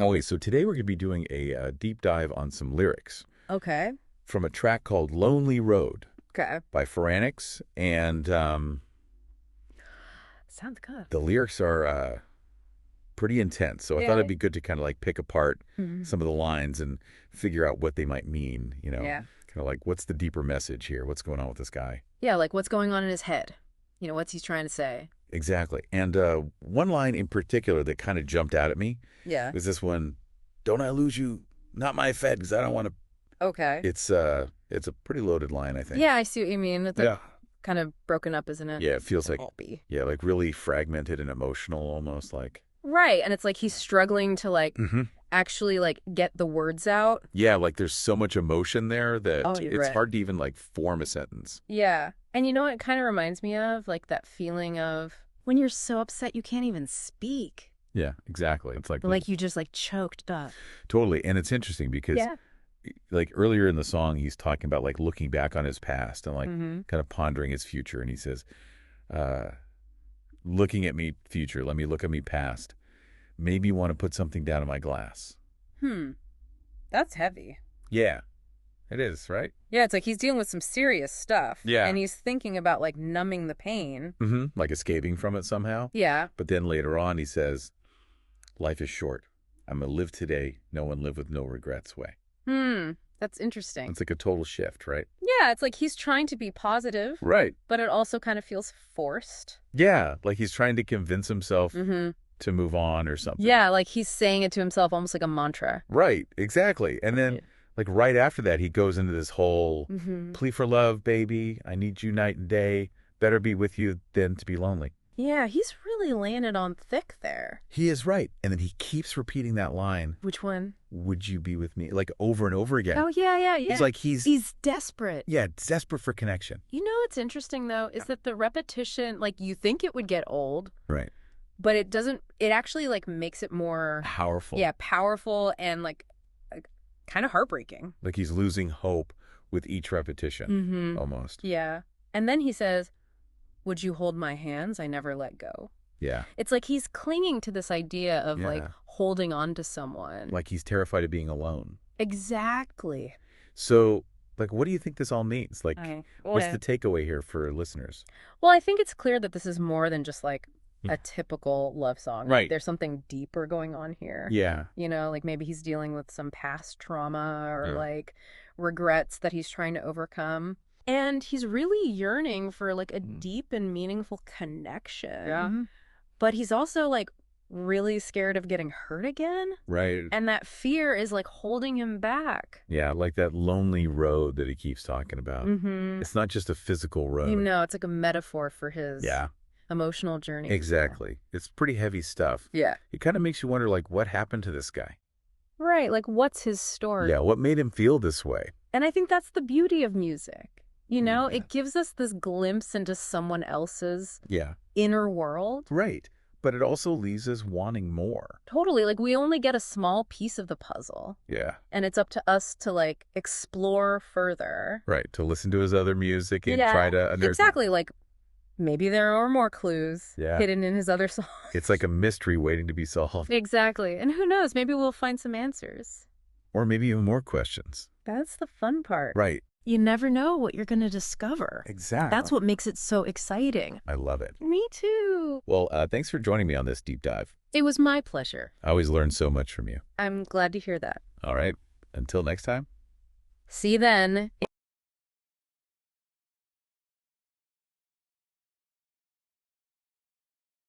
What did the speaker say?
Okay, so today we're going to be doing a deep dive on some lyrics Okay. from a track called Lonely Road Okay. by Pharanyx. And Sounds good. the lyrics are pretty intense. So I thought Yeah. it'd be good to kind of like pick apart Mhm. some of the lines and figure out what they might mean, Yeah. kind of like what's the deeper message here? What's going on with this guy? Yeah, like what's going on in his head? What's he trying to say? Exactly. And one line in particular that kind of jumped out at me Yeah. was this one, "Don't I lose you? Not my Fed, because I don't want to." Okay. It's a pretty loaded line, I think. Yeah, I see what you mean. It's like Yeah. kind of broken up, isn't it? Yeah, it feels Like like, pulpy. yeah, like really fragmented and emotional almost like. Right, and it's like he's struggling to Hmm. actually get the words out. Yeah, like there's so much emotion there Oh, that you're it's right. hard to even like form a sentence. Yeah. And you know what it kind of reminds me of? Like that feeling of when you're so upset you can't even speak. Yeah, exactly. It's like Like you just choked up. totally. And it's interesting because Yeah. like earlier in the song, he's talking about like looking back on his past and like Mm-hmm. kind of pondering his future. And he says, uh, looking at me future, let me look at me past. Maybe you want to put something down in my glass. That's heavy. Yeah, it is, right? Yeah, it's like he's dealing with some serious stuff. Yeah. And he's thinking about numbing the pain. Mm-hmm. Like escaping from it somehow. Yeah. But then later on, he says, life is short. I'm going to live today. No one live with no regrets way. That's interesting. It's like a total shift, right? Yeah, it's like he's trying to be positive, Right. but it also kind of feels forced. Yeah. Like he's trying to convince himself Mm-hmm. to move on or something. Yeah, like he's saying it to himself almost like a mantra. Right. Exactly. And then, Right. like, right after that, he goes into this whole Mm-hmm. plea for love, baby. I need you night and day. Better be with you than to be lonely. Yeah, he's really laying it on thick there. He is right. And then he keeps repeating that line, Which one? would you be with me? Like over and over again. Oh, yeah, yeah, yeah. He's like, He's desperate. yeah, desperate for connection. You know what's interesting, though, is that the repetition, you think it would get old, Right. but it doesn't. It actually makes it more, Powerful. yeah, powerful and kind of heartbreaking. Like he's losing hope with each repetition, Mm-hmm. almost. Yeah. And then he says, would you hold my hands? I never let go. Yeah. It's like he's clinging to this idea of Yeah. holding on to someone. Like he's terrified of being alone. Exactly. So, like, what do you think this all means? Like, what's Yeah. the takeaway here for listeners? Well, I think it's clear that this is more than just a typical love song. Right. There's something deeper going on here. Yeah. Maybe he's dealing with some past trauma or Yeah. regrets that he's trying to overcome. And he's really yearning for a deep and meaningful connection. Yeah. But he's also really scared of getting hurt again. Right. And that fear is holding him back. Yeah, like that lonely road that he keeps talking about. Mm-hmm. It's not just a physical road. It's like a metaphor for his Yeah, emotional journey. exactly. It's pretty heavy stuff. Yeah. It kind of makes you wonder, like, what happened to this guy? Right. What's his story? Yeah, what made him feel this way? And I think that's the beauty of music. Yeah. It gives us this glimpse into someone else's Yeah. inner world. Right. But it also leaves us wanting more. Totally. We only get a small piece of the puzzle. Yeah. And it's up to us to explore further. Right. To listen to his other music and Yeah, try to unearth. Exactly. Maybe there are more clues Yeah. hidden in his other songs. It's like a mystery waiting to be solved. Exactly. And who knows? Maybe we'll find some answers. Or maybe even more questions. That's the fun part. Right. You never know what you're going to discover. Exactly. That's what makes it so exciting. I love it. Me too. Well, thanks for joining me on this deep dive. It was my pleasure. I always learn so much from you. I'm glad to hear that. All right. Until next time. See you then.